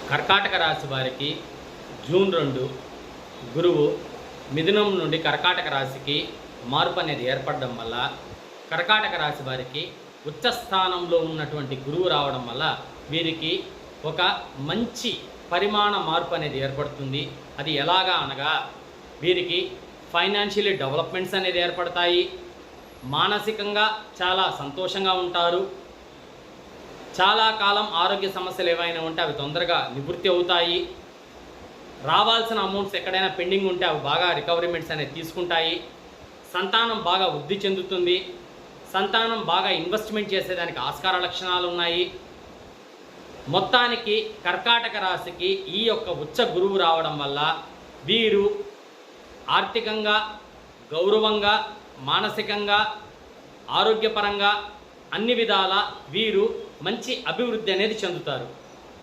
కర్కాటక రాశి వారికి జూన్ 2 గురువు మిథునం నుండి కర్కాటక రాశికి మార్పు అనేది ఏర్పడడం వల్ల కర్కాటక రాశి వారికి ఉచ్చ స్థానంలో ఉన్నటువంటి గురువు రావడం వల్ల వీరికి ఒక మంచి పరిమాణ మార్పు అనేది ఏర్పడుతుంది. అది ఎలాగా అనగా వీరికి ఫైనాన్షియల్లీ డెవలప్మెంట్స్ అనేది ఏర్పడతాయి. మానసికంగా చాలా సంతోషంగా ఉంటారు. చాలా కాలం ఆరోగ్య సమస్యలు ఏవైనా ఉంటే అవి తొందరగా నివృత్తి అవుతాయి. రావాల్సిన అమౌంట్స్ ఎక్కడైనా పెండింగ్ ఉంటే అవి బాగా రికవరీమెంట్స్ అనేది తీసుకుంటాయి. సంతానం బాగా వృద్ధి చెందుతుంది. సంతానం బాగా ఇన్వెస్ట్మెంట్ చేసేదానికి ఆస్కార లక్షణాలు ఉన్నాయి. మొత్తానికి కర్కాటక రాశికి ఈ యొక్క ఉచ్చ గురువు రావడం వల్ల వీరు ఆర్థికంగా, గౌరవంగా, మానసికంగా, ఆరోగ్యపరంగా అన్ని విధాల వీరు మంచి అభివృద్ధి అనేది చెందుతారు.